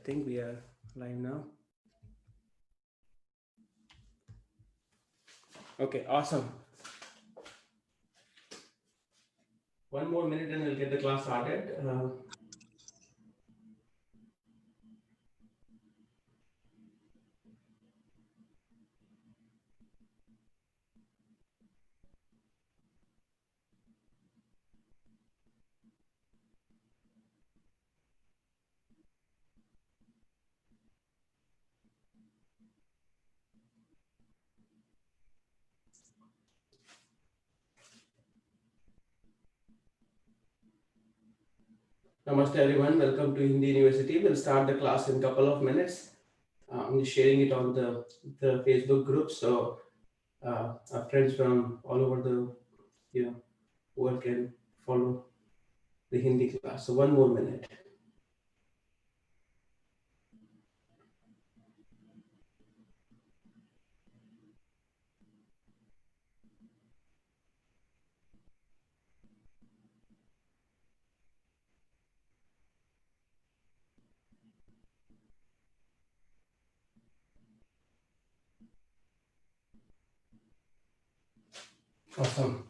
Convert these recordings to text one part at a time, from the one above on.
think we are live now. Okay, awesome. One more minute and we'll get the class started. Namaste everyone, welcome to Hindi University. We'll start the class in a couple of minutes. I'm just sharing it on the Facebook group, so our friends from all over the world can follow the Hindi class. So one more minute. Awesome.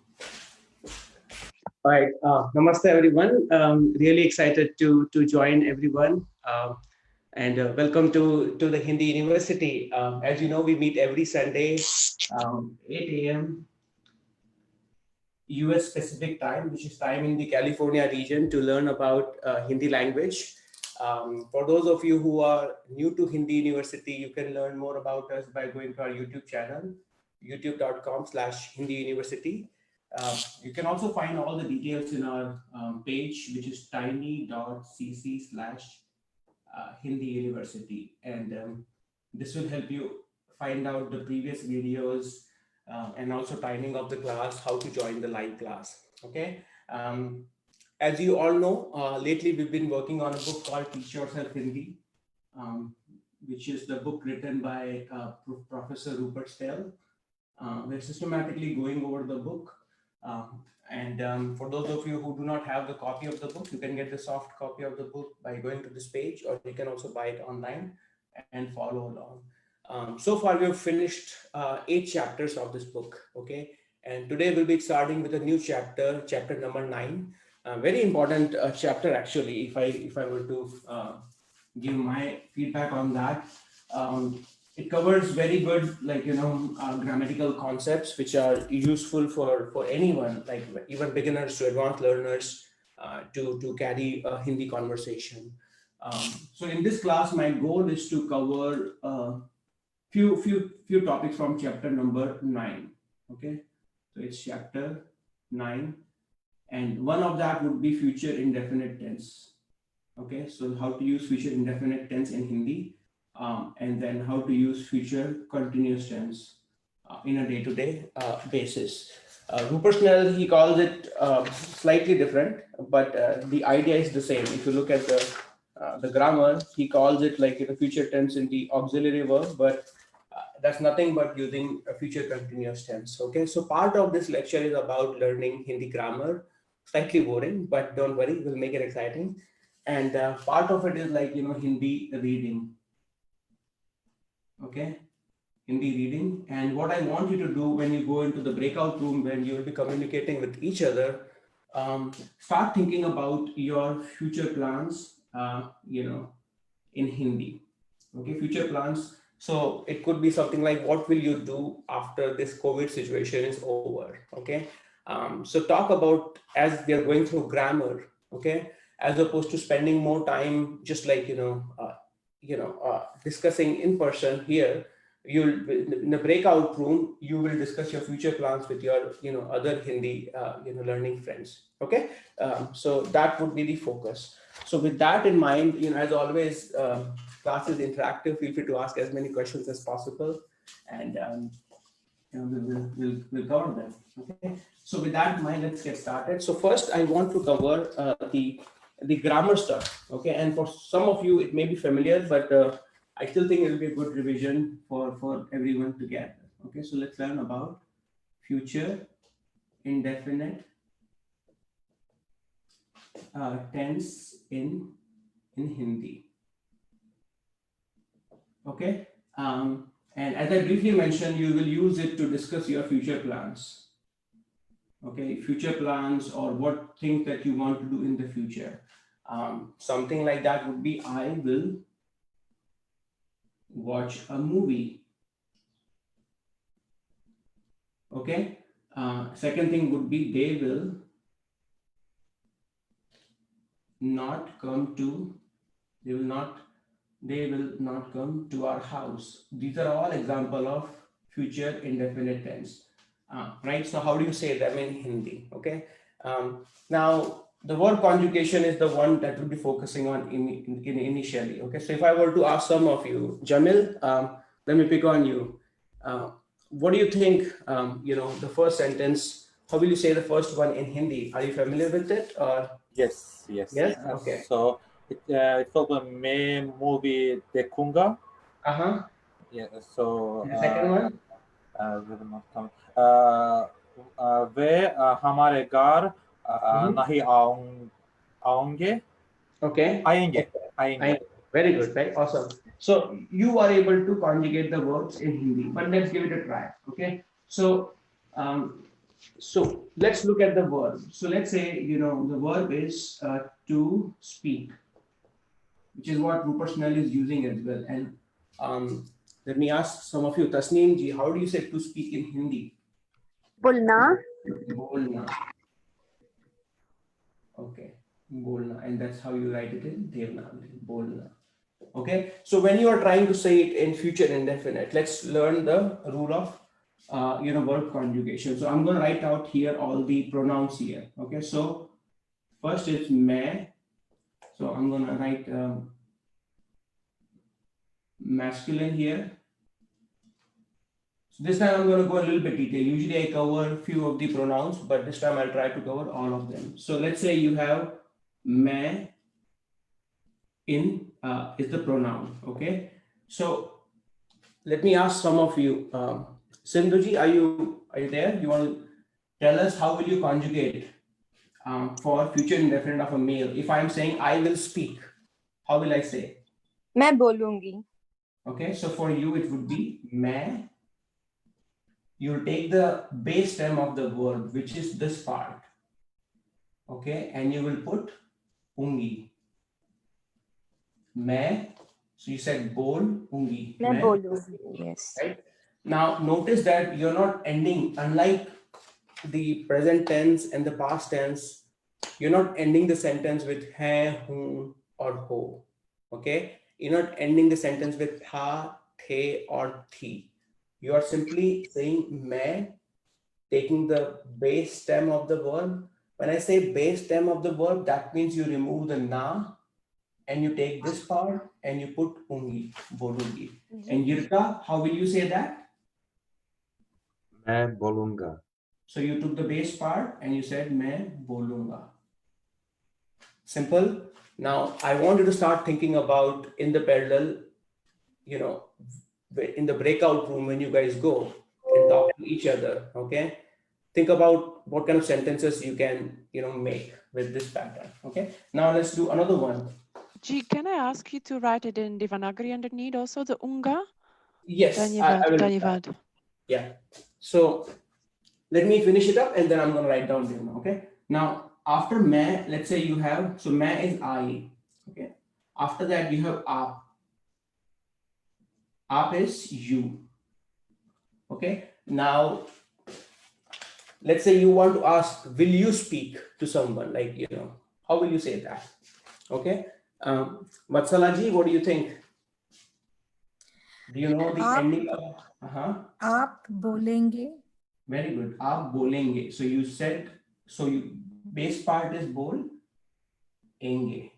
All right. Namaste, everyone. Really excited to join everyone. And welcome to the Hindi University. As you know, we meet every Sunday, 8 a.m. US Pacific time, which is time in the California region, to learn about Hindi language. For those of you who are new to Hindi University, you can learn more about us by going to our YouTube channel, youtube.com/Hindi University. You can also find all the details in our page, which is tiny.cc/Hindi University. And this will help you find out the previous videos and also timing of the class, how to join the live class. Okay. As you all know, lately we've been working on a book called Teach Yourself Hindi, which is the book written by Professor Rupert Stell. We're systematically going over the book. And for those of you who do not have the copy of the book, you can get the soft copy of the book by going to this page, or you can also buy it online and follow along. So far, we have finished 8 chapters of this book. Okay, and today we'll be starting with a new chapter, chapter number 9. Very important chapter, actually. If I were to give my feedback on that. It covers very good, grammatical concepts, which are useful for anyone, like even beginners to advanced learners, to carry a Hindi conversation. So in this class, my goal is to cover few topics from chapter number 9. Okay, so it's chapter 9, and one of that would be future indefinite tense. Okay, so how to use future indefinite tense in Hindi. And then how to use future continuous tense in a day-to-day basis. Rupert Snell, he calls it slightly different, but the idea is the same. If you look at the grammar, he calls it like future tense in the auxiliary verb, but that's nothing but using a future continuous tense. Okay, so part of this lecture is about learning Hindi grammar. Slightly boring, but don't worry, we'll make it exciting. And part of it is Hindi reading. Okay, Hindi reading. And what I want you to do when you go into the breakout room, when you will be communicating with each other, start thinking about your future plans, in Hindi. Okay, future plans. So it could be something like, what will you do after this COVID situation is over? Okay, so talk about as we are going through grammar. Okay, as opposed to spending more time just discussing in person here. You'll in the breakout room, you will discuss your future plans with your other Hindi learning friends. Okay, so that would be the focus. So with that in mind, as always, class is interactive. Feel free to ask as many questions as possible, and we'll cover them. Okay, so with that in mind, let's get started. So first, I want to cover the grammar stuff. Okay, and for some of you it may be familiar, but I still think it will be a good revision for everyone to get. Okay, so let's learn about future indefinite tense in Hindi. Okay. And as I briefly mentioned, you will use it to discuss your future plans. Okay, future plans or what things that you want to do in the future. Something like that would be, I will watch a movie. Okay. Second thing would be, they will not come to, they will not come to our house. These are all example of future indefinite tense. Right? So how do you say them in Hindi? Okay. Now the word conjugation is the one that we'll be focusing on initially. Okay. So if I were to ask some of you, Jamil, let me pick on you. What do you think? The first sentence. How will you say the first one in Hindi? Are you familiar with it? Or Yes. yes? Okay. So it's called मैं movie देखूंगा. Yeah. So The second one. will not come. वे हमारे घर नहीं आएंगे. Okay. आएंगे. Very good, right? Awesome. So you are able to conjugate the verbs in Hindi, but let's give it a try. Okay. So, let's look at the verb. So let's say the verb is to speak, which is what Rupert Snell is using as well. And let me ask some of you, Tasneem ji, how do you say to speak in Hindi? Bolna. Bolna. Okay. Bolna, and that's how you write it in Devanagari. Bolna. Okay, so when you are trying to say it in future indefinite, let's learn the rule of verb conjugation. So I'm going to write out here all the pronouns here. Okay, so first it's main. So I'm going to write masculine here. So this time I'm going to go a little bit detail. Usually I cover a few of the pronouns, but this time I'll try to cover all of them. So let's say you have main in is the pronoun. Okay, so let me ask some of you. Sindhuji, are you there? You want to tell us how will you conjugate for future indefinite of a male? If I'm saying I will speak, how will I say? मैं बोलूंगी. Okay, so for you it would be मैं. You'll take the base stem of the verb, which is this part. Okay, and you will put ungi. मैं. So you said bolungi. मैं बोलूंगी. Yes. Right. Now notice that you're not ending, unlike the present tense and the past tense, you're not ending the sentence with hai, hun, or ho. Okay. You're not ending the sentence with tha, the, or thi. You are simply saying main, taking the base stem of the verb. When I say base stem of the verb, that means you remove the na and you take this part and you put ungi, bolungi. And Yirka, how will you say that? मैं बोलूंगा. So you took the base part and you said मैं बोलूंगा. Simple. Now I want you to start thinking about in the parallel, in the breakout room when you guys go and talk to each other. Okay. Think about what kind of sentences you can, make with this pattern. Okay. Now let's do another one. G, can I ask you to write it in Devanagari underneath also, the unga? Yes, I will. Dhanyavad. Yeah. So let me finish it up and then I'm going to write down the okay. Now after main, let's say you have, so main is I. Okay. After that you have aap. Aap is you. Okay. Now let's say you want to ask, will you speak to someone? Like, how will you say that? Okay. Vatsalaji, what do you think? Do you know the ending of आप बोलेंगे. Very good. आप बोलेंगे. So you said, base part is बोलेंगे.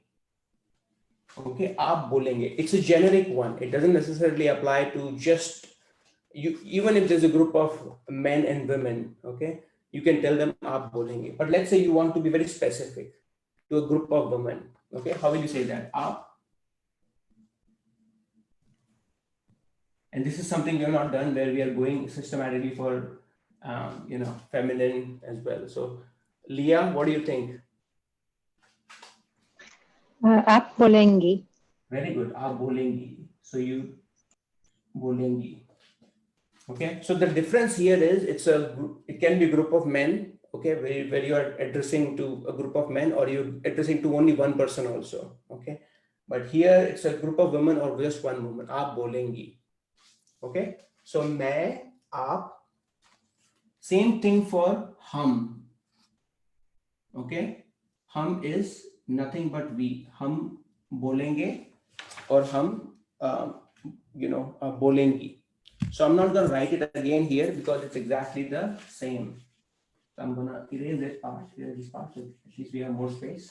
Okay, आप बोलेंगे. It's a generic one. It doesn't necessarily apply to just you. Even if there's a group of men and women, okay, you can tell them आप बोलेंगे. But let's say you want to be very specific to a group of women. Okay, how will you say that? आप. And this is something we have not done where we are going systematically for, feminine as well. So, Leah, what do you think? आप बोलेंगी. Very good. आप बोलेंगी. So you bolengi. Okay, so the difference here is it can be a group of men, okay, where you are addressing to a group of men, or you're addressing to only one person also, okay. But here it's a group of women or just one woman. Aap bolengi. Okay, so main, aap. Same thing for hum. Okay, hum is nothing but we. Hum bolenge or hum, bolengi. So I'm not going to write it again here because it's exactly the same. So I'm going to erase this part, so at least we have more space.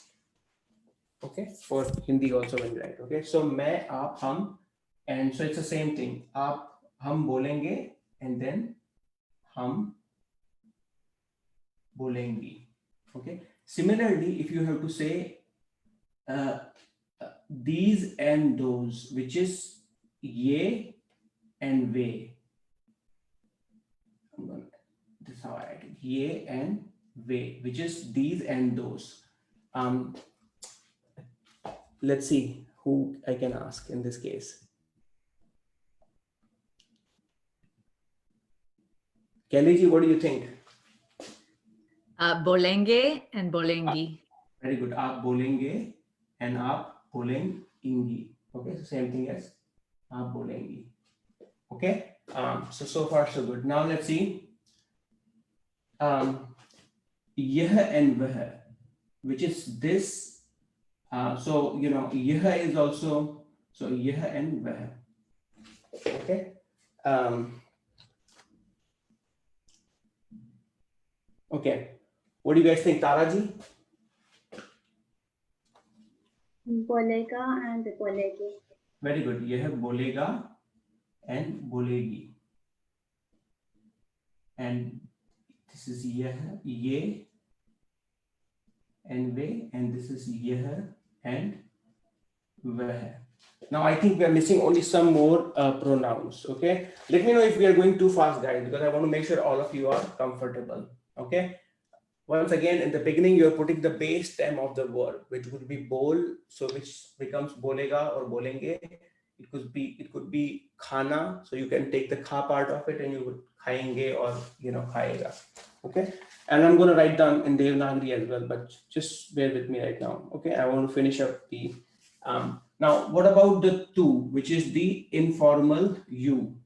Okay, for Hindi also when we write. Okay, so main, aap, hum, and so it's the same thing. Aap, hum bolenge, and then hum bolengi. Okay, similarly, if you have to say these and those, which is ye and ve. This is how I write it. Ye and ve, which is these and those. Let's see who I can ask in this case. Kelly ji, what do you think? Bolenge and bolengi. Very good. Aap bolenge and aap bolengi. Okay, so same thing as aap bolengi. Okay, so far so good. Now let's see. Yeh and veh, which is this. So yeh is also, so yeh and veh. Okay. Okay. What do you guys think, Taraji? Bolega and bolegi. Very good. Yeh bolega and bolegi. And this is yeh, ye and ve, and this is yeh and veh. Now I think we are missing only some more pronouns. Okay. Let me know if we are going too fast, guys, because I want to make sure all of you are comfortable. Okay. Once again, in the beginning, you're putting the base stem of the verb, which would be bol, so which becomes bolega or bolenge. It could be khana, so you can take the kha part of it and you would khayenge or khayega. Okay, and I'm going to write down in Devanagari as well, but just bear with me right now. Okay, I want to finish up the. Now, what about the tu, which is the informal you?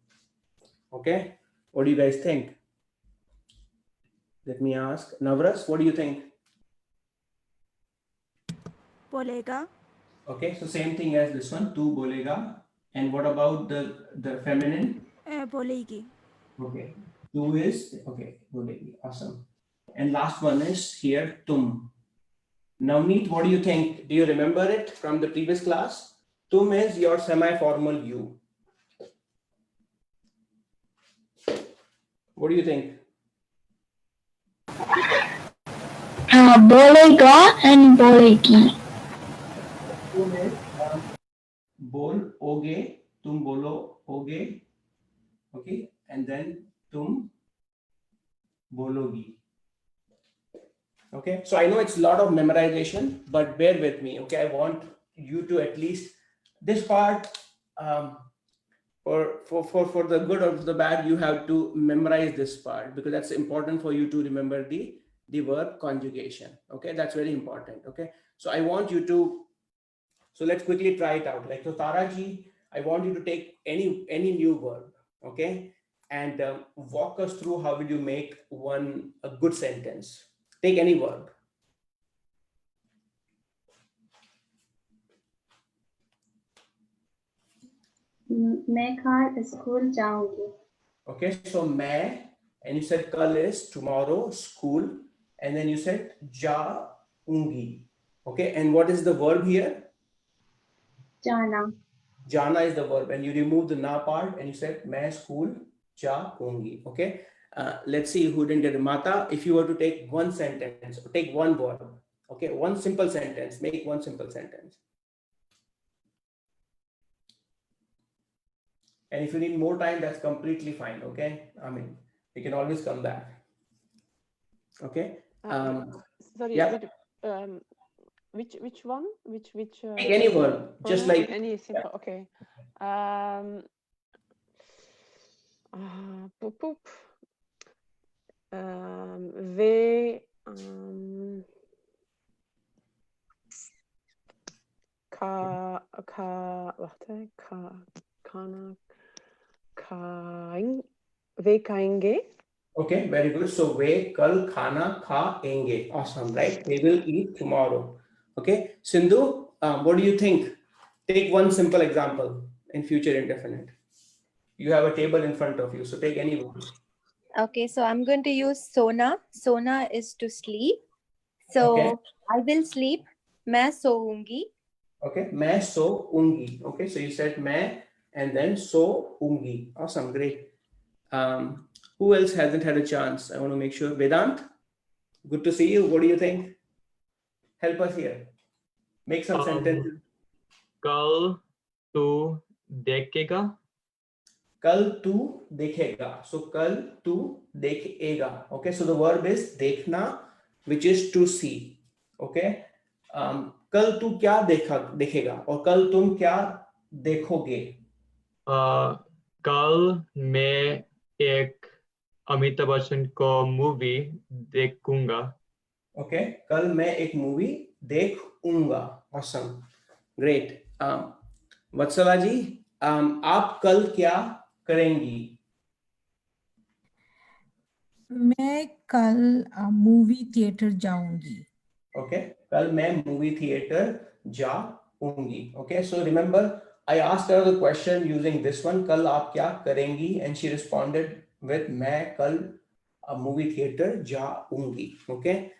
Okay, what do you guys think? Let me ask. Navras, what do you think? बोलेगा. Okay, so same thing as this one, tu bolega. And what about the feminine? बोलेगी. Okay, tu is, okay, bolegi. Awesome. And last one is here, tum. Navneet, what do you think? Do you remember it from the previous class? Tum is your semi-formal you. What do you think? Bolega and bolegi. Tum is bol oge, tum bolo oge. Okay, and then tum bologi. Okay, so I know it's a lot of memorization, but bear with me. Okay, I want you to at least this part, for the good or the bad, you have to memorize this part because that's important for you to remember the verb conjugation. Okay, that's very important. Okay, so I want you to, so let's quickly try it out. Like, so Taraji, I want you to take any new verb, okay, and walk us through how will you make a good sentence. Take any verb. मैं कल school जाऊंगी. Okay, so मैं, and you said kal is tomorrow, school, and then you said jaungi. Okay, and what is the verb here? जाना. Jana is the verb, and you remove the na part, and you said मैं school jaungi. Okay, let's see who didn't get it. Mata, if you were to take one sentence, take one verb. Okay, one simple sentence. Make one simple sentence. And if you need more time, that's completely fine. Okay, I mean, you can always come back. Okay. Sorry, yeah. Which one? Which Take any verb, just like any simple. yeah. Okay. Poop, poop. Ve wacht hè, kana ve खाएंगे. Okay, very good. So वे कल खाना खाएंगे. Awesome, right? They will eat tomorrow. Okay, Sindhu, what do you think? Take one simple example in future indefinite. You have a table in front of you, so take any one. Okay, so I'm going to use sona. Sona is to sleep. So Okay. I will sleep. मैं सोऊंगी. Okay, मैं सोऊंगी. Okay, so you said मैं and then सोऊंगी. Awesome, great. Who else hasn't had a chance? I want to make sure. Vedant, good to see you. What do you think? Help us here. Make some sentences. कल तू देखेगा. कल तू देखेगा. So कल तू देखेगा. Okay, so the verb is देखना, which is to see. Okay. कल तू क्या देखेगा और कल तुम क्या देखोगे? कल मैं एक अमिताभ बच्चन को मूवी देखूंगा. Okay, कल मैं एक मूवी देखूंगा. Awesome, great. वत्सला जी, आप कल क्या करेंगी? मैं कल मूवी थिएटर जाऊंगी. Okay, कल मैं मूवी थिएटर जाऊंगी. Okay, so remember I asked her the question using this one, कल आप क्या करेंगी, and she responded with मैं कल मूवी थिएटर जाऊंगी. Okay,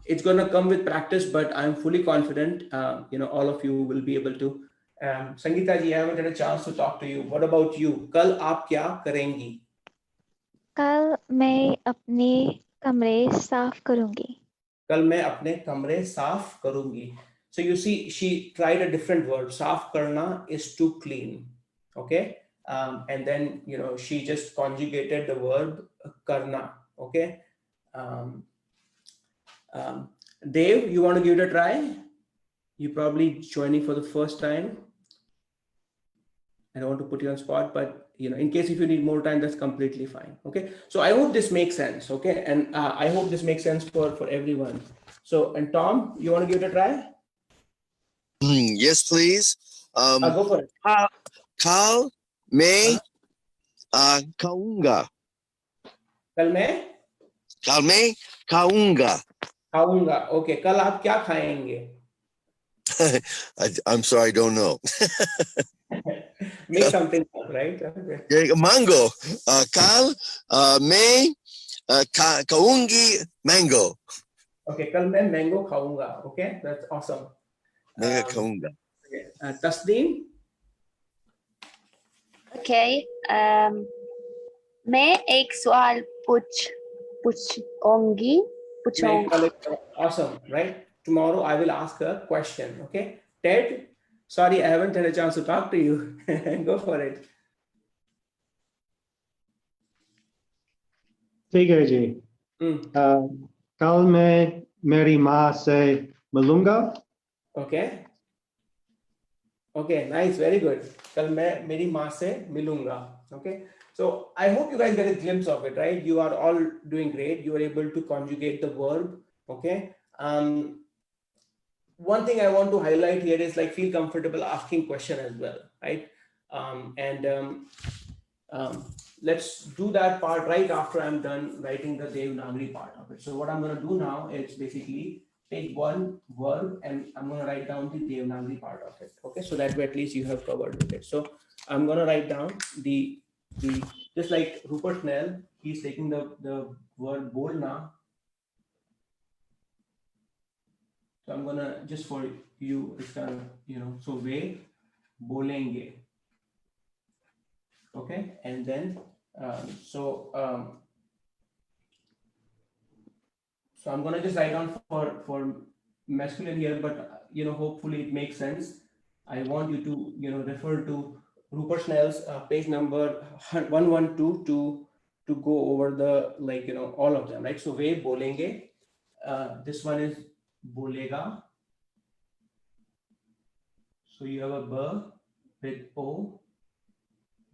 it's gonna come with practice, but I'm fully confident all of you will be able to. Sangeeta ji, I haven't had a chance to talk to you. What about you? कल आप क्या करेंगी? कल मैं अपने कमरे साफ करूंगी. कल मैं अपने कमरे साफ करूंगी. So you see, she tried a different word. साफ करना is to clean. Okay, and then she just conjugated the verb karna. Okay, Dave, you want to give it a try? You probably joining for the first time. I don't want to put you on spot, but in case if you need more time, that's completely fine. Okay, so I hope this makes sense. Okay, and I hope this makes sense for everyone. So, and Tom, you want to give it a try? Yes, please. Go for it. Kal me kaunga. कल मैं Kal me kaunga. खाऊंगा. Okay, कल आप क्या खाएंगे? I'm sorry, I don't know. Make something up, right? Okay. Yeah, mango. Kal me kaungi mango. Okay, कल मैं mango खाऊंगा. Okay, that's awesome. Mega kaunga. Tasneem? Okay. मैं एक सवाल पूछूंगी. Awesome, right? Tomorrow I will ask a question. Okay, Ted? Sorry, I haven't had a chance to talk to you. Go for it. ठीक है जी. कल मैं मेरी माँ से मिलूंगा. Okay. Okay, nice, very good. कल मैं मेरी माँ से मिलूंगा. Okay, so I hope you guys get a glimpse of it, right? You are all doing great. You are able to conjugate the verb. Okay. One thing I want to highlight here is like feel comfortable asking question as well, right? Let's do that part right after I'm done writing the Devanagari part of it. So what I'm going to do now is basically take one verb and I'm going to write down the Devanagari part of it. Okay, so that way at least you have covered with it. So I'm going to write down the just like Rupert Snell, he's taking the word bolna. So I'm gonna just for you, it's kind of so ve bolenge. Okay, and then so I'm gonna just write down for masculine here, but hopefully it makes sense. I want you to refer to Rupert Snell's page number 112 to go over the all of them, right? So ve bolenge. This one is bolega. So you have a b with o.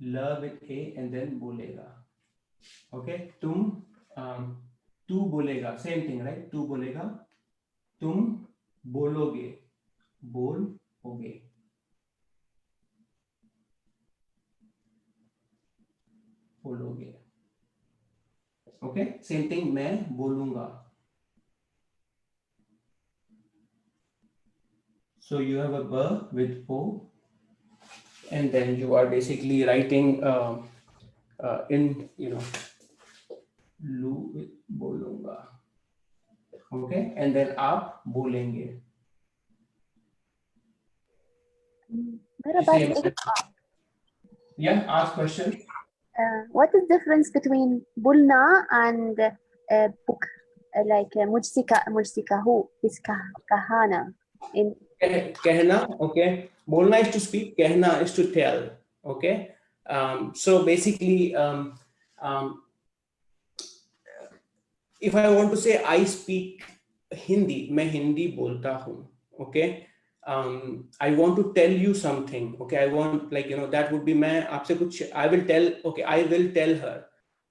ल with A and then बोलेगा. Okay, तू बोलेगा, same thing, right? तू बोलेगा, तुम बोलोगे, बोलोगे. बोलोगे. Okay, same thing, मैं बोलूंगा. So you have a B with O, and then you are basically writing in, लू with बोलूंगा. Okay, and then आप बोलेंगे. Same. Yeah, ask question. What is difference between bulna and book? Like mujsikahu is kahana in कहना, okay. बोलना is to speak, कहना is to tell, okay. So basically, if I want to say I speak Hindi, मैं हिंदी बोलता हूँ, okay. I want to tell you something, okay. I want, like, that would be मैं आपसे कुछ, I will tell her,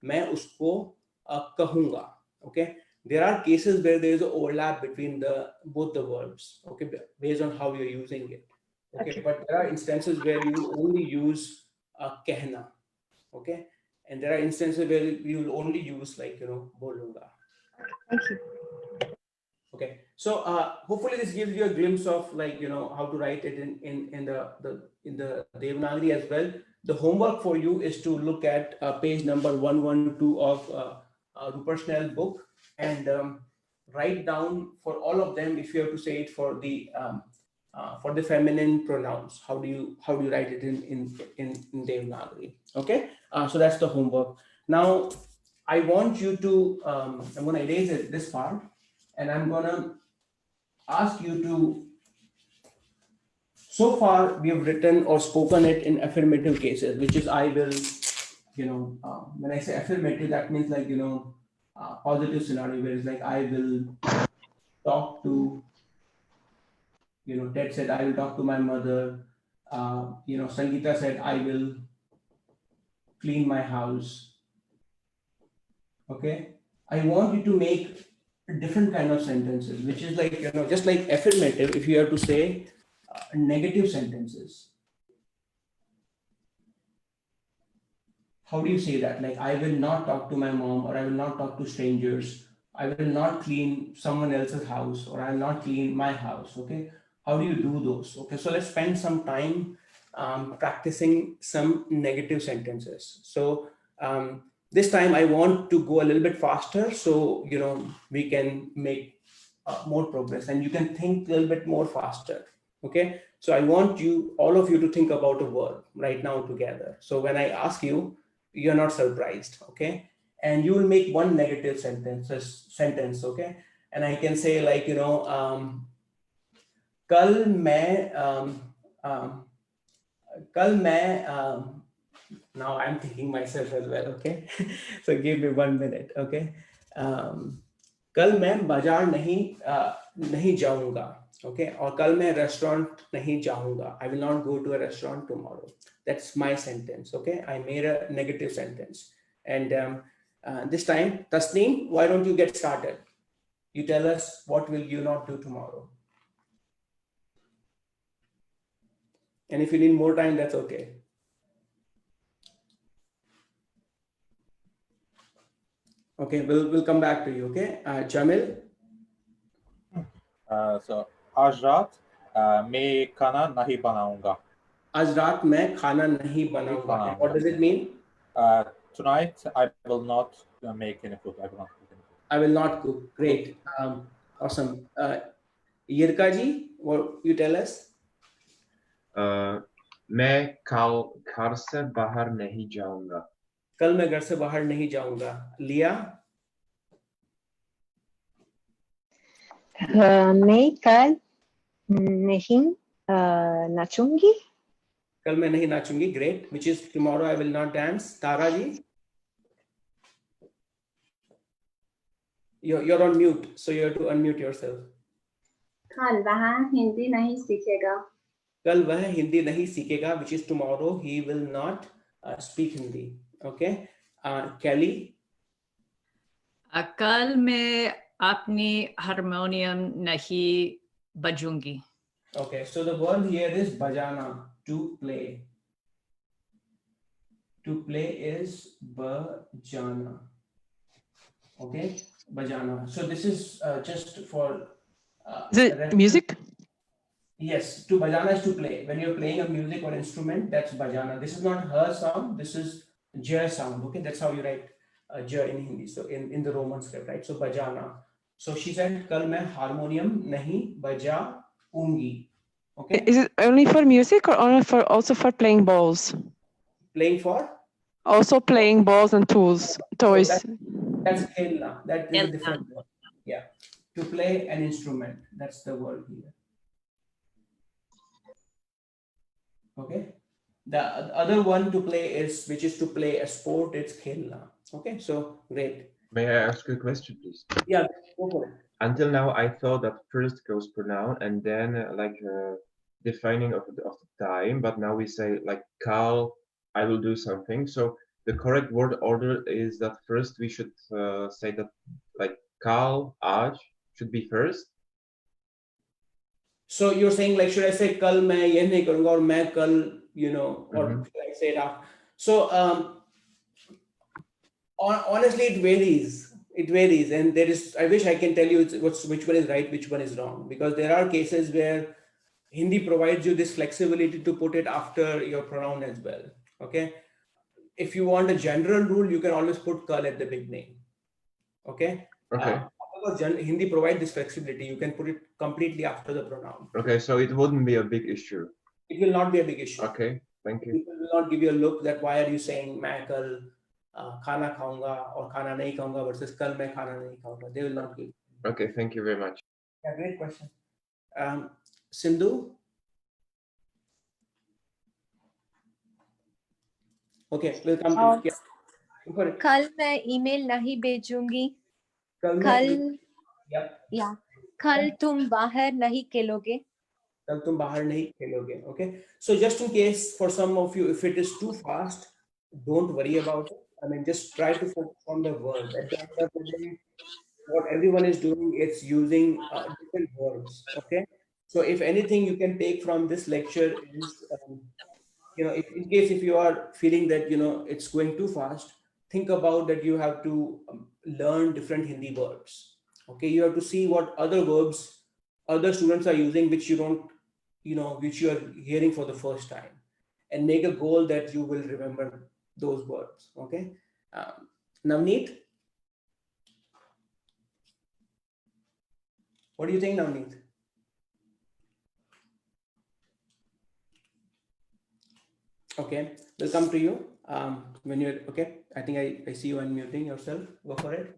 मैं उसको कहूँगा, okay. There are cases where there is an overlap between both the verbs, okay, based on how you're using it, okay. But there are instances where you will only use कहना, okay, and there are instances where you will only use, like, बोलूँगा. Thank you. Okay, so hopefully this gives you a glimpse of, like, how to write it in the Devanagari as well. The homework for you is to look at page number 112 of Rupert Schnell book, and write down for all of them, if you have to say it for the feminine pronouns, how do you write it in Devanagari. Okay, so that's the homework. Now I want you to I'm going to erase this part, and I'm going to ask you to, so far we have written or spoken it in affirmative cases, which is I will, when I say affirmative, that means, like, positive scenario, where it's like I will talk to, Ted said I will talk to my mother, Sangeeta said I will clean my house. Okay, I want you to make different kind of sentences, which is like, just like affirmative, if you have to say negative sentences, how do you say that? Like, I will not talk to my mom, or I will not talk to strangers, I will not clean someone else's house, or I will not clean my house. Okay, how do you do those? Okay, so let's spend some time practicing some negative sentences. So this time I want to go a little bit faster, so we can make more progress, and you can think a little bit more faster. Okay, so I want all of you to think about a word right now together. So when I ask you, you're not surprised, okay? And you will make one negative sentence, okay? And I can say, like, कल मैं now I'm thinking myself as well, okay? So give me 1 minute, okay? कल मैं बाजार नहीं जाऊंगा, okay? और कल मैं restaurant नहीं जाऊंगा. I will not go to a restaurant tomorrow. That's my sentence, okay? I made a negative sentence. And this time, Tasneem, why don't you get started? You tell us, what will you not do tomorrow? And if you need more time, that's okay. Okay, we'll come back to you, okay? Jamil? So, आज रात मैं खाना नहीं बनाऊंगा. आज रात मैं खाना नहीं बनाऊंगा. What does it mean? Tonight I will not make any food. I will not cook. Great. Awesome. Yirka ji, what you tell us? मैं घर से बाहर नहीं जाऊंगा. कल मैं घर से बाहर नहीं जाऊंगा. लिया? मैं कल नहीं नाचूंगी. कल मैं नहीं नाचूंगी. Great. Which is tomorrow I will not dance. Tara ji? You're on mute, so you have to unmute yourself. कल वह हिंदी नहीं सीखेगा. कल वह हिंदी नहीं सीखेगा, which is tomorrow he will not speak Hindi. Okay. Kelly. कल मैं अपनी हारमोनियम नहीं बजूंगी. Okay, so the word here is bajana, to play. To play is bajana. Okay, bajana. So this is just for. Is it music? Yes, to bajana is to play. When you're playing a music or instrument, that's bajana. This is not her sound. This is ja sound. Okay, that's how you write ja in Hindi. So in the Roman script, right? So bajana. So she said, "Kal main harmonium nahi bajaungi." Okay. Is it only for music or only for also for playing balls? Playing for? Also playing balls and toys. That's khelna. That is a different word. Yeah. To play an instrument. That's the word here. Okay. The other one to play is, which is to play a sport, it's khelna. Okay. So great. May I ask a question, please? Yeah, go for it. Until now, I thought that first goes pronoun and then defining of the time, but now we say like Carl, I will do something. So the correct word order is that first we should say that like Carl, Aj should be first. So you're saying like, should I say kal main ye nahi karunga or main kal, you know, or should I say it after? So honestly, it varies. It varies, and there is. I wish I can tell you which one is right, which one is wrong, because there are cases where Hindi provides you this flexibility to put it after your pronoun as well. Okay, if you want a general rule, you can always put kal at the beginning. Okay. Okay. Hindi provides this flexibility. You can put it completely after the pronoun. Okay, so it wouldn't be a big issue. It will not be a big issue. Okay, thank you. People will not give you a look that why are you saying main kal khana khaunga or khana nahi khaunga versus kal main khana nahi khaunga. They will not give. Okay, thank you very much. Yeah, great question. Sindhu. Okay, we'll come to you. Yeah. कल मैं email नहीं भेजूंगी. कल कल तुम बाहर नहीं खेलोगे. कल तुम बाहर नहीं खेलोगे. Okay, so just in case for some of you, if it is too fast, don't worry about it. I mean, just try to focus on the verb. At the end of the day, what everyone is doing is using different verbs. Okay, so if anything you can take from this lecture is, in case if you are feeling that it's going too fast, think about that you have to learn different Hindi verbs. Okay, you have to see what other verbs other students are using, which you don't, which you are hearing for the first time, and make a goal that you will remember those words. Okay, Navneet, what do you think, Navneet? Okay, we'll come to you when you're okay. I think I see you unmuting yourself. Go for it.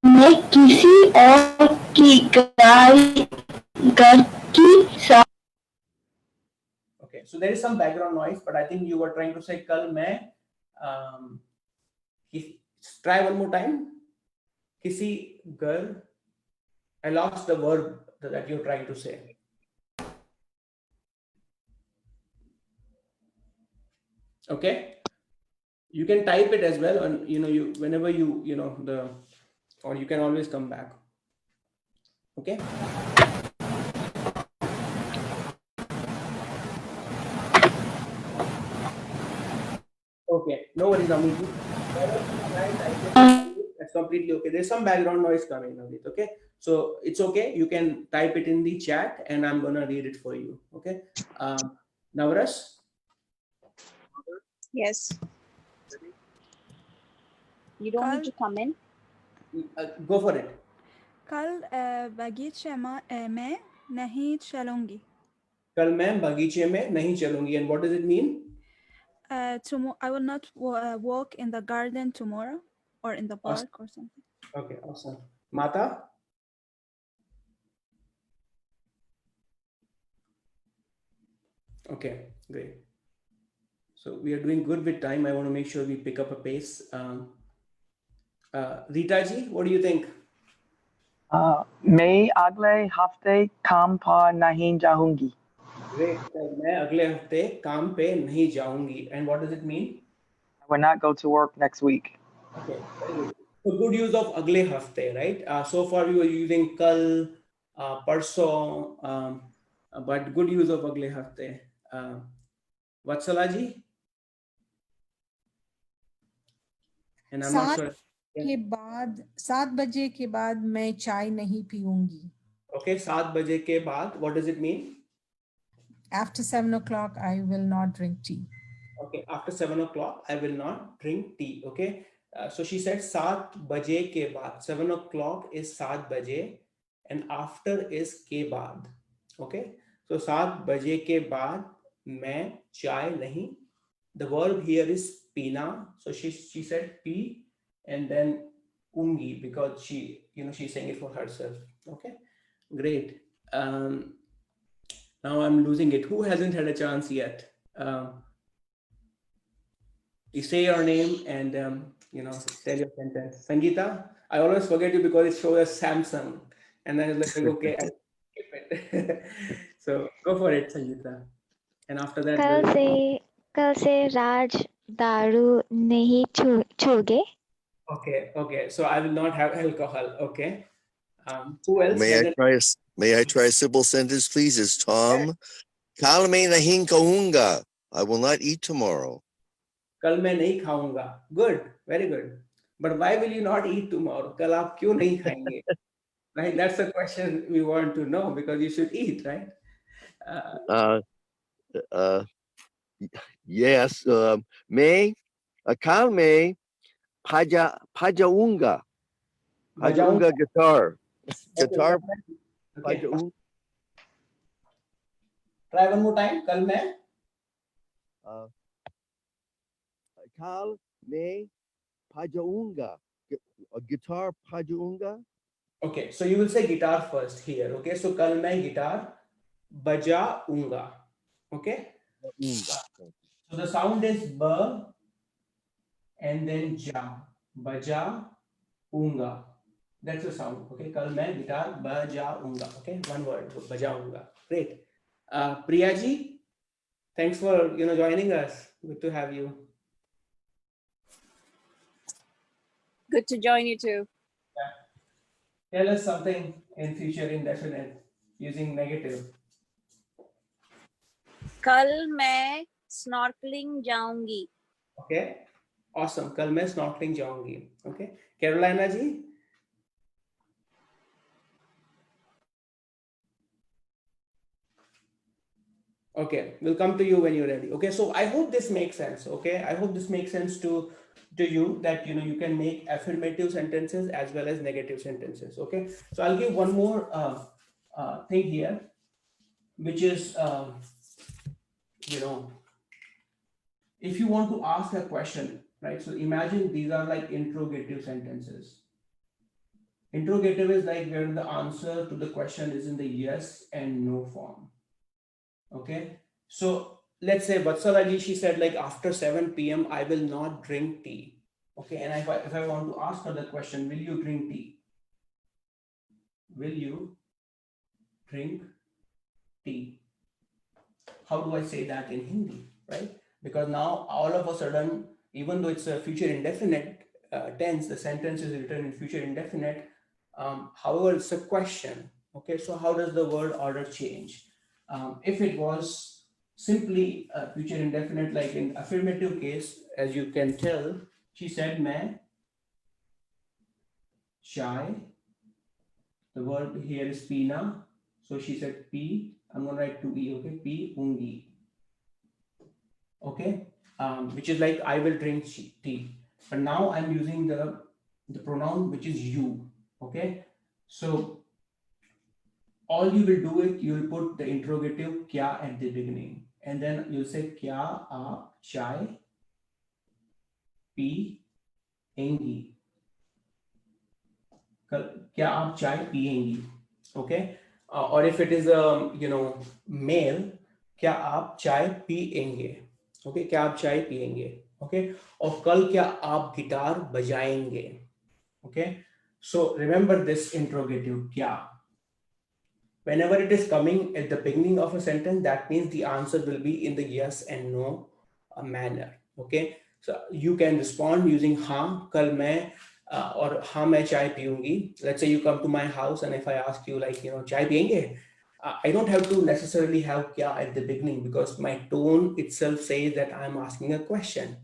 मैं किसी और की घर की Okay, so there is some background noise, but I think you were trying to say kal main try one more time. Kisi घर. I lost the verb that you're trying to say. Okay, you can type it as well, and you whenever or you can always come back. Okay. Okay, no worries, Amit. That's completely okay. There's some background noise coming, Amit. Okay, so it's okay. You can type it in the chat, and I'm gonna read it for you. Okay, Navras. Yes. You don't need to come in. Go for it. कल बगीचे में नहीं चलूंगी. कल मैं बगीचे में नहीं चलूंगी. And what does it mean? Tomorrow I will not walk in the garden tomorrow or in the park or something. Okay, awesome. Mata? Okay, great. So we are doing good with time. I want to make sure we pick up a pace. Rita ji, what do you think? मैं अगले हफ्ते काम पर नहीं जाऊंगी. Great. मैं अगले हफ्ते काम पे नहीं जाऊंगी. And what does it mean? I will not go to work next week. Okay, very good. So good use of अगले हफ्ते, right? So far we were using कल, परसों, but good use of अगले हफ्ते. Vatsala ji? And I'm not sure. के बाद 7 बजे के बाद मैं चाय नहीं पीऊंगी. Okay, 7 बजे के बाद. What does it mean? After 7 o'clock, I will not drink tea. Okay, after 7 o'clock, I will not drink tea. Okay, so she said 7 बजे के बाद. 7 o'clock is 7 बजे, and after is के बाद. Okay, so 7 बजे के बाद मैं चाय नहीं. The verb here is पीना. So she said pee and then ungi because she's saying it for herself. Okay, great. Now I'm losing it. Who hasn't had a chance yet? You say your name and tell your sentence. Sangeeta, I always forget you because it shows as Samsung, and then it's like okay, I'll skip it. So go for it, Sangeeta. And after that, कल से राज दारू नहीं छोड़े. Okay. So I will not have alcohol. Okay. Who else? May I try a simple sentence, please? Is Tom? Kal mein nahi kahunga. I will not eat tomorrow. कल मैं नहीं खाऊंगा. Good, very good. But why will you not eat tomorrow? कल आप क्यों नहीं खाएंगे? Right, that's the question we want to know because you should eat, right? Yes. Kal mein pajaunga. Pajaunga guitar. Guitar. Okay. Try one more time. कल मैं Kal mein pajaunga. Guitar pajaunga. Okay, so you will say guitar first here. Okay, so कल मैं guitar बजाऊंगा. Okay. So the sound is b and then ja. Bajaunga. That's the sound. Okay, कल मैं guitar बजाऊंगा. Okay, one word. बजाऊंगा. Great. Priya ji, thanks for joining us. Good to have you. Good to join you too. Yeah. Tell us something in future indefinite using negative. कल मैं snorkeling जाऊंगी. Okay, awesome. कल मैं snorkeling जाऊंगी. Okay, Carolina ji. Okay, we'll come to you when you're ready. Okay, so I hope this makes sense. Okay, I hope this makes sense to you that you can make affirmative sentences as well as negative sentences. Okay, so I'll give one more thing here, which is if you want to ask a question, right? So imagine these are like interrogative sentences. Interrogative is like where the answer to the question is in the yes and no form. Okay, so let's say Vatsala ji, she said like after 7 p.m. I will not drink tea. Okay, and if I want to ask her the question, will you drink tea? Will you drink tea? How do I say that in Hindi, right? Because now all of a sudden, even though it's a future indefinite tense, the sentence is written in future indefinite. However, it's a question. Okay, so how does the word order change? If it was simply future indefinite, like in affirmative case, as you can tell, she said main chai. The verb here is peena, so she said pee. I'm gonna write 2e. Okay, pee ungi. Okay, which is like I will drink tea. But now I'm using the pronoun which is you. Okay, so all you will do is you will put the interrogative kya at the beginning, and then you'll say kya aap chai piyengi. Kya aap chai piyengi. Okay, or if it is male, kya aap chai piyenge. Okay, kya aap chai piyenge. Okay, or kal kya aap guitar bajayenge. Okay, So remember this interrogative, kya. Whenever it is coming at the beginning of a sentence, that means the answer will be in the yes and no manner. Okay. So you can respond using हाँ, कल मैं or हाँ मैं चाय पीऊंगी. Let's say you come to my house and if I ask you like, चाय पियेंगे? I don't have to necessarily have kya at the beginning because my tone itself says that I'm asking a question.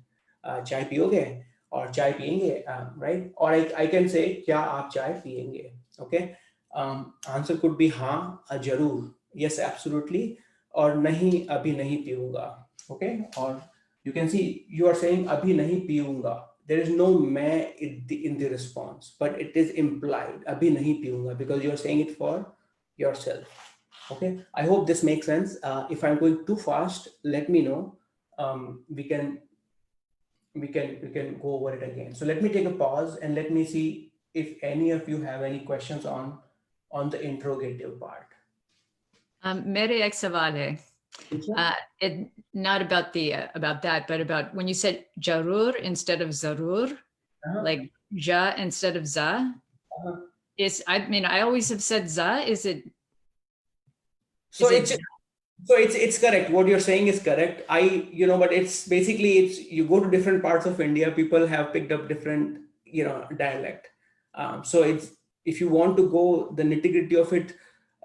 Chai piyoge or chai piyenge, right? Or I can say kya aap chai piyenge? Okay. Answer could be हाँ, जरूर, yes, absolutely, or नहीं, अभी नहीं पीऊंगा. Okay. Or you can see you are saying अभी नहीं पीऊंगा. There is no मैं in the response, but it is implied अभी नहीं पीऊंगा because you are saying it for yourself. Okay, I hope this makes sense. If I'm going too fast, let me know. We can go over it again. So let me take a pause and let me see if any of you have any questions on the interrogative part. Mere ek sawal hai. Not about about that, but about when you said jarur instead of zarur, like ja instead of za. I always have said za. Is it? So it's correct. What you're saying is correct. But it's basically you go to different parts of India, people have picked up different, dialect. So if you want to go the nitty-gritty of it,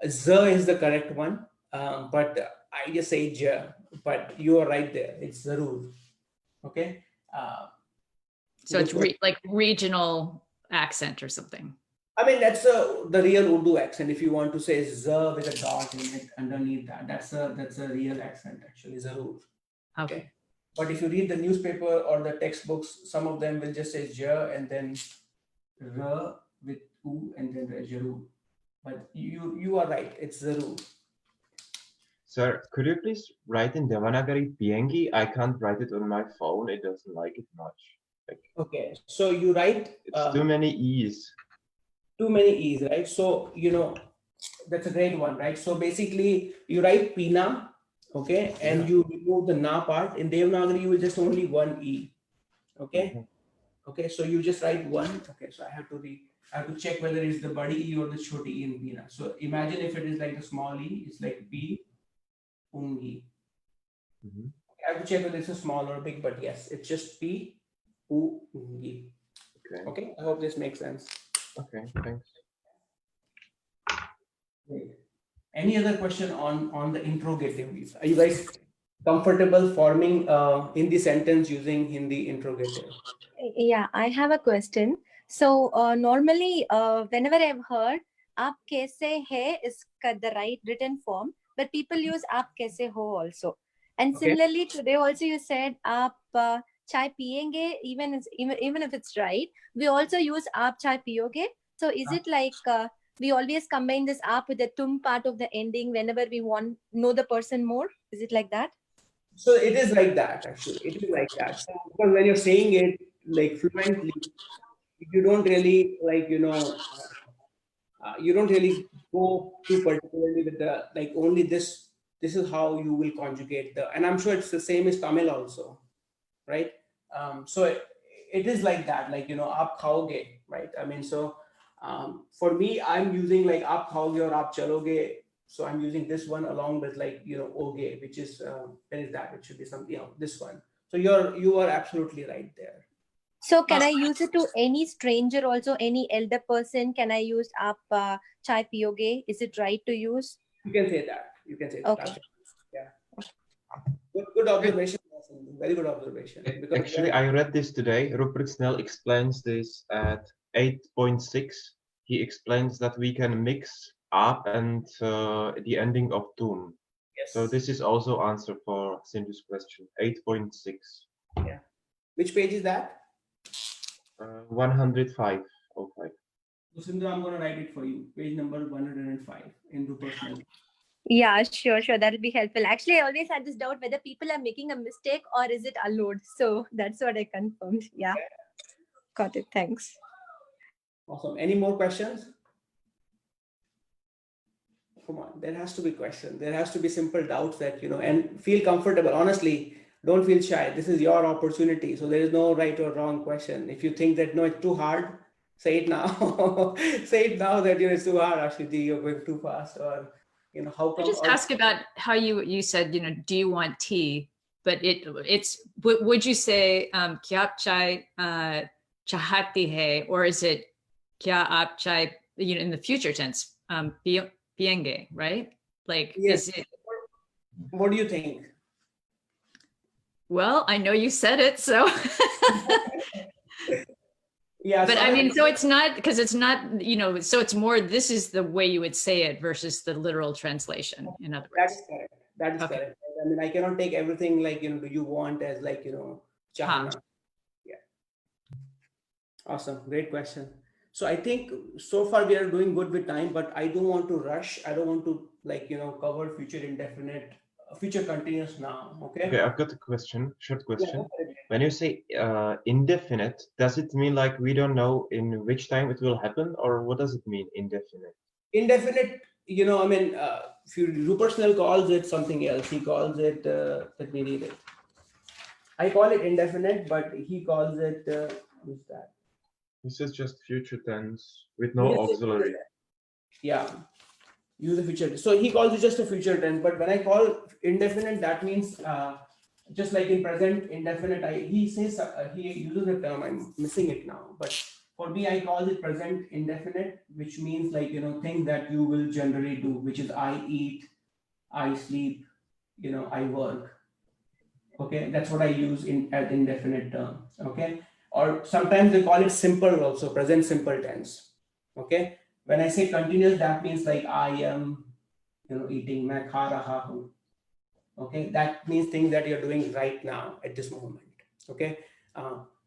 Z is the correct one. But I just say ja, but you are right there. It's zarur. Okay. So it's like regional accent or something. I mean, that's the real Urdu accent. If you want to say Z with a dot in it underneath that, that's a real accent actually, zarur. Okay. But if you read the newspaper or the textbooks, some of them will just say ja and then ra with u and then jarur. But you are right. It's zarur. Sir, could you please write in Devanagari piyengi? I can't write it on my phone. It doesn't like it much. Okay. So you write. It's too many E's. Too many E's, right? So, that's a great one, right? So basically you write Pina, okay? And you remove the na part. In Devanagari, you will just only one E, okay? Okay, so you just write one. Okay, so I have to check whether it's the badi E or the choti E in Pina. So imagine if it is like the small E, it's like P, ungi. I have to check whether it's a small or big, but yes, it's just P, U, ungi. Okay, I hope this makes sense. Okay, thanks. Great. Any other question on the interrogative? Are you guys comfortable forming Hindi sentence using Hindi interrogative? Yeah, I have a question. So normally, whenever I've heard "aap kaise hai" is the right written form, but people use "aap kaise ho" also. And similarly, today also you said "aap chai piyenge," even if it's right, we also use "aap chai piyoge." So is it like we always combine this "aap" with the "tum" part of the ending whenever we want know the person more? Is it like that? So it is like that, actually. It is like that. So, because when you're saying it like fluently, you don't really you don't really go too particularly with the only this is how you will conjugate and I'm sure it's the same as Tamil also, right? So it is like that, aap khaoge, right? I mean, so for me, I'm using aap khaoge or aap chaloge. So I'm using this one along with oge, which is where is that? It should be something this one. So you are absolutely right there. So can I use it to any stranger also, any elder person? Can I use "aap chai piyoge"? Is it right to use? You can say that. You can say that. Okay. Yeah. Good observation. Very good observation. Because Actually, I read this today. Rupert Snell explains this at 8.6. He explains that we can mix up and the ending of tum. Yes. So this is also answer for Sindhu's question. 8.6. Yeah. Which page is that? 105. Oh, 5. So Sindhu, I'm going to write it for you. Page number 105 in Rupert Snell. Yeah, sure. That'll be helpful. Actually, I always had this doubt whether people are making a mistake or is it allowed. So that's what I confirmed. Yeah. Got it. Thanks. Awesome. Any more questions? Come on, there has to be questions. There has to be simple doubts that, and feel comfortable. Honestly, don't feel shy. This is your opportunity. So there is no right or wrong question. If you think that, no, it's too hard, Say it now. Say it now that it's too hard, Ashwiti, you're going too fast, or how I come? just ask about how you said, do you want tea? But would you say kya aap chai chahati hai, or is it kya aap chai, in the future tense, pienge, right? Like, Yes. is it? What do you think? Well, I know you said it, so. Yeah, But so I mean, so it's not, because it's not, so it's more, this is the way you would say it versus the literal translation, in other That words. is correct. That is Okay. correct. I mean, I cannot take everything like, do you want as like, chahana. Yeah. Awesome. Great question. So I think so far we are doing good with time, but I don't want to rush. I don't want to cover future indefinite, future continuous now. Okay. Okay, I've got a question, short question. go for it. When you say indefinite, does it mean like we don't know in which time it will happen, or what does it mean, indefinite? Indefinite, I mean, Rupert Snell calls it something else. He calls it, let me read it. I call it indefinite, but he calls it, what's that? This is just future tense with no Yes, auxiliary. Yeah, use a future. So he calls it just a future tense, but when I call indefinite, that means just like in present indefinite, he says he uses the term. I'm missing it now, but for me, I call it present indefinite, which means like things that you will generally do, which is I eat, I sleep, I work. Okay, that's what I use as indefinite term. Okay, or sometimes they call it simple also, present simple tense. Okay, when I say continuous, that means like I am, eating, main kha raha hu. Okay, that means things that you're doing right now at this moment. Okay,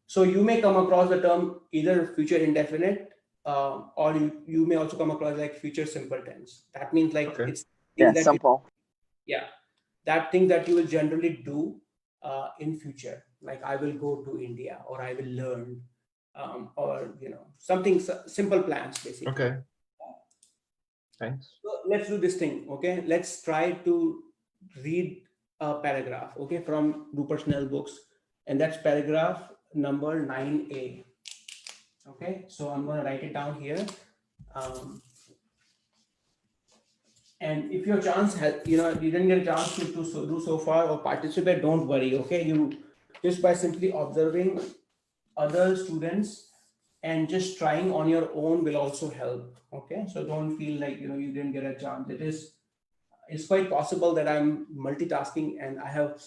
so you may come across the term either future indefinite, or you may also come across like future simple tense. That means like it's Yeah, things that simple. that thing that you will generally do in future, like I will go to India, or I will learn, or something simple plans basically. Okay. Thanks. So let's do this thing. Okay, let's try to read a paragraph. Okay, from Rupert Snell books, and that's paragraph number 9A. Okay, so I'm going to write it down here. And if your chance has, you didn't get a chance to do so far or participate, don't worry. Okay, you just by simply observing other students and just trying on your own will also help. Okay, so don't feel like you didn't get a chance. It's quite possible that I'm multitasking and I have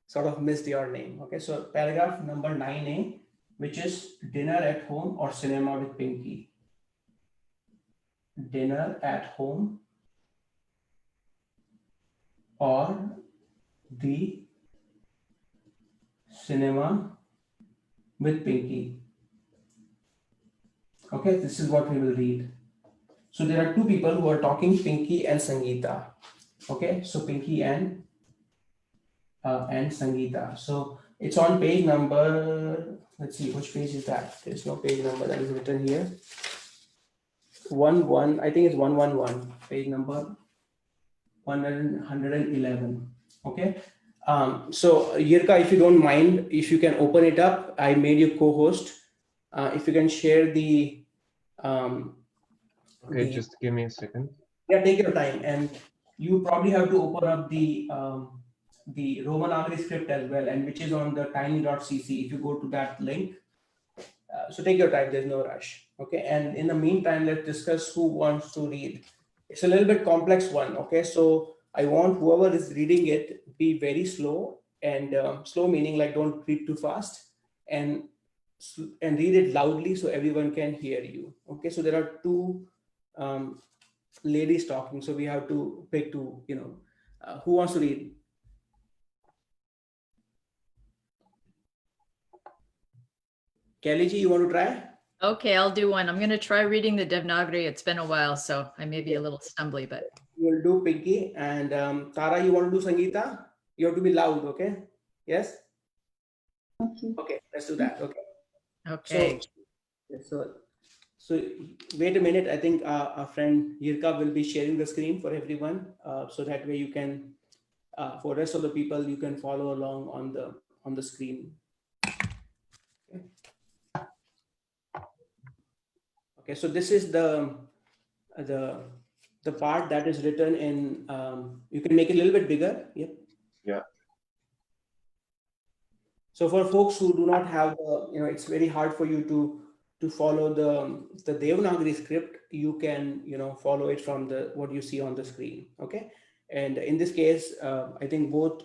sort of missed your name. Okay, so paragraph number 9A, which is dinner at home or cinema with Pinky. Dinner at home or the cinema with Pinky. Okay, this is what we will read. So there are two people who are talking, Pinky and Sangeeta. Okay, so Pinky and Sangeeta. So it's on page number, let's see, which page is that? There's no page number that is written here. I think it's 111, page number 111. Okay. So Yirka, if you don't mind, if you can open it up, I made you co-host. If you can share the Okay, just give me a second. Yeah, take your time, and you probably have to open up the Romanagri script as well, and which is on the tiny.cc. If you go to that link, so take your time. There's no rush. Okay, and in the meantime, let's discuss who wants to read. It's a little bit complex one. Okay, so I want whoever is reading it be very slow, and slow meaning like don't read too fast, and read it loudly so everyone can hear you. Okay, so there are two ladies talking, so we have to pick two. Who wants to read? Kelly ji, you want to try? Okay, I'll do one. I'm going to try reading the Devanagari. It's been a while, so I may be a little stumbly, but. You'll do Pinky, and Tara, you want to do Sangeeta? You have to be loud, okay? Yes? Okay, let's do that. Okay. Okay. So wait a minute. I think our friend Yirka will be sharing the screen for everyone, so that way you can, for rest of the people, you can follow along on the screen. Okay, so this is the part that is written in, you can make it a little bit bigger. Yep. Yeah. So for folks who do not have, it's very hard for you to follow the Devanagari script. You can, follow it from what you see on the screen. Okay. And in this case, I think both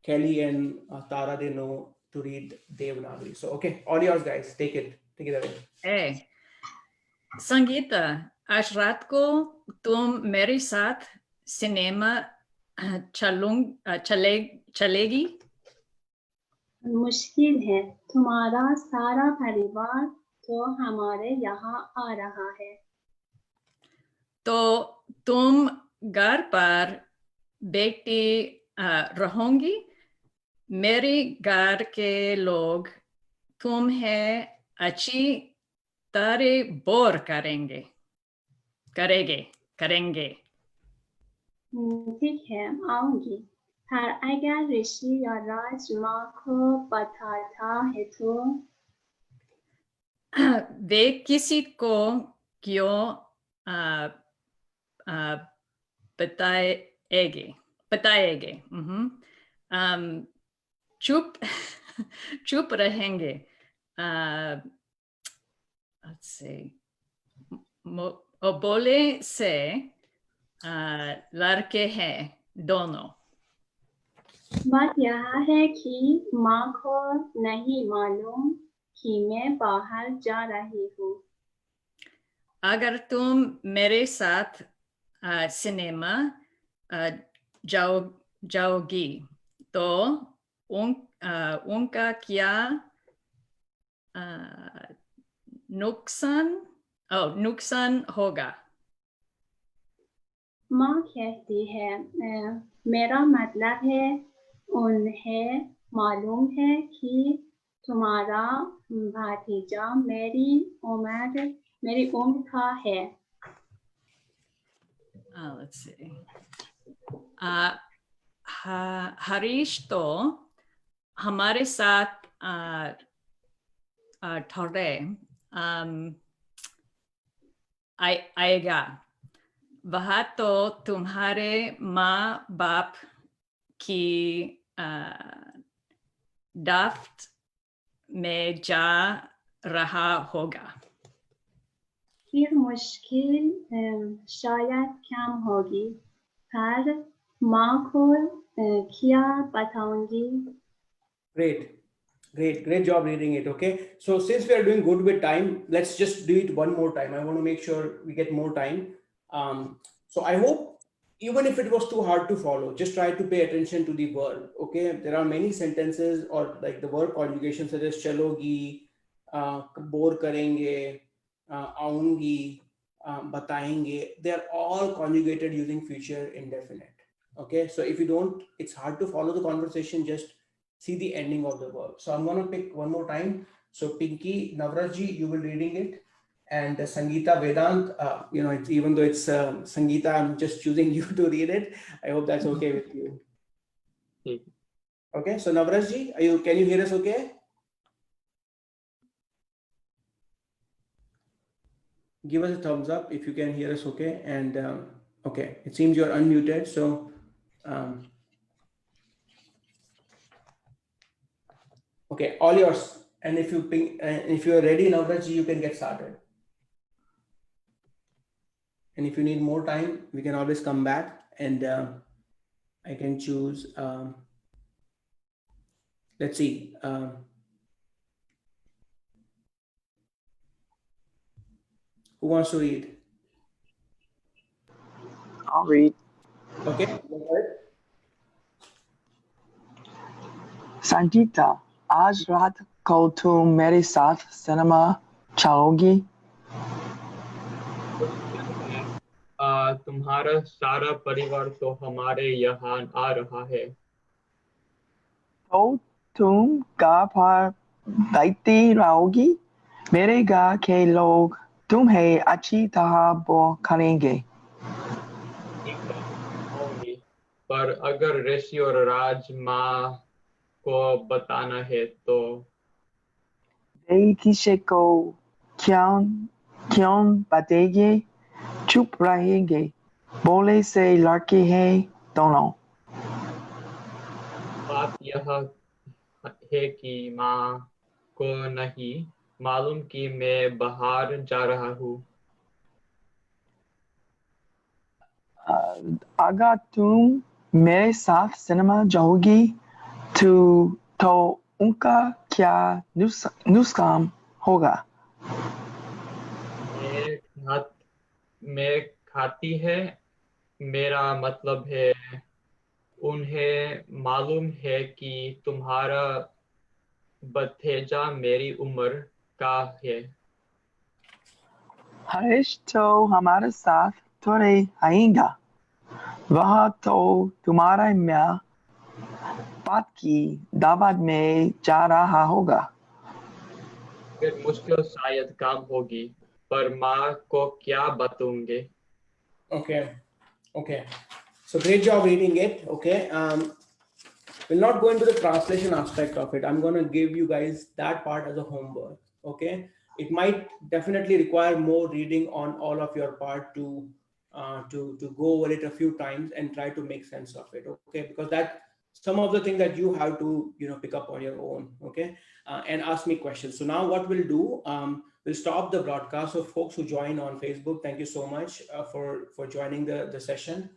Kelly and Tara, they know to read Devanagari. So, okay, all yours, guys. Take it away. Hey, Sangeeta, आज रात को तुम मेरे साथ cinema चलेगी? मुश्किल है, तुम्हारा सारा परिवार तो हमारे यहाँ आ रहा है। तो तुम घर पर बेटी रहोगी? मेरे घर के लोग तुम्हें अच्छी तरह बोर करेंगे। ठीक है, आऊंगी। पर अगर ऋषि या राज माँ को बताता है तो? वे किसी को क्यों बताएंगे? चुप रहेंगे। Let's see. बोले से लड़के हैं दोनों। बात यह है कि माँ को नहीं मालूम कि मैं बाहर जा रही हूँ। अगर तुम मेरे साथ सिनेमा जाओगी तो उनका क्या नुकसान होगा? माँ कहती है, मेरा मतलब है उन्हें मालूम है कि तुम्हारा भतीजा मेरी उम्र का है। Let's see. हरीश तो हमारे साथ थोड़े आएगा। वह तो तुम्हारे माँ बाप की दावत में जा रहा होगा। फिर मुश्किल शायद कम होगी, पर माँ को क्या बताऊंगी? Great job reading it. Okay, so since we are doing good with time, let's just do it one more time. I want to make sure we get more time. So I hope, even if it was too hard to follow, just try to pay attention to the verb. Okay, there are many sentences or like the verb conjugation such as chalogi, bore karenge, aungi, batayenge. They are all conjugated using future indefinite. Okay, so if you don't, it's hard to follow the conversation. Just see the ending of the verb. So I'm going to pick one more time. So Pinky, Navrajji, you will reading it. And Sangeeta, Vedant, even though it's Sangeeta, I'm just choosing you to read it. I hope that's okay with you. Okay, so Navrajji, can you hear us okay? Give us a thumbs up if you can hear us okay. And okay, it seems you're unmuted. So okay, all yours. And if you are ready, Navrajji, you can get started. And if you need more time, we can always come back and I can choose, let's see. Who wants to read? I'll read. Okay, go ahead. Sangeeta, आज रात को तुम मेरे साथ cinema चलोगी? तुम्हारा सारा परिवार तो हमारे यहाँ आ रहा है। तो तुम घर पर बैठी रहोगी? मेरे घर के लोग तुम्हें अच्छी तरह बोर करेंगे। पर अगर ऋषि और राज माँ को बताना है तो? वे किसी को क्यों क्यों बातेंगे चुप रहेंगे बोले से लड़के हैं दोनों बात यह है कि माँ को नहीं मालूम कि मैं बाहर जा रहा हूँ। अगर तुम मेरे साथ सिनेमा जाओगी तो उनका क्या नुकसान होगा? मैं खाती है मेरा मतलब है उन्हें मालूम है कि तुम्हारा भतीजा मेरी उम्र का है। हरीश तो हमारे साथ थोड़े आएगा वह तो तुम्हारा मैं बात की दावत में जा रहा होगा। फिर मुश्किल शायद काम होगी पर माँ को क्या बताऊंगे? Okay. So great job reading it. Okay. We'll not go into the translation aspect of it. I'm going to give you guys that part as a homework. Okay. It might definitely require more reading on all of your part to go over it a few times and try to make sense of it. Okay. Because that some of the things that you have to pick up on your own. Okay. And ask me questions. So now what we'll do, we'll stop the broadcast. So folks who join on Facebook, thank you so much for joining the session.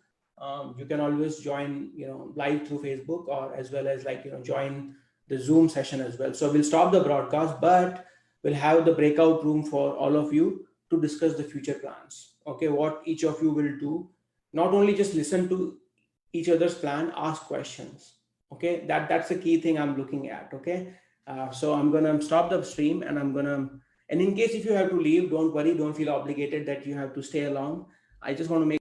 You can always join live through Facebook or as well as join the Zoom session as well. So we'll stop the broadcast, but we'll have the breakout room for all of you to discuss the future plans. Okay, what each of you will do, not only just listen to each other's plan, ask questions. Okay, that's the key thing I'm looking at. Okay, so I'm gonna stop the stream and and in case if you have to leave, don't worry, don't feel obligated that you have to stay along. I just want to make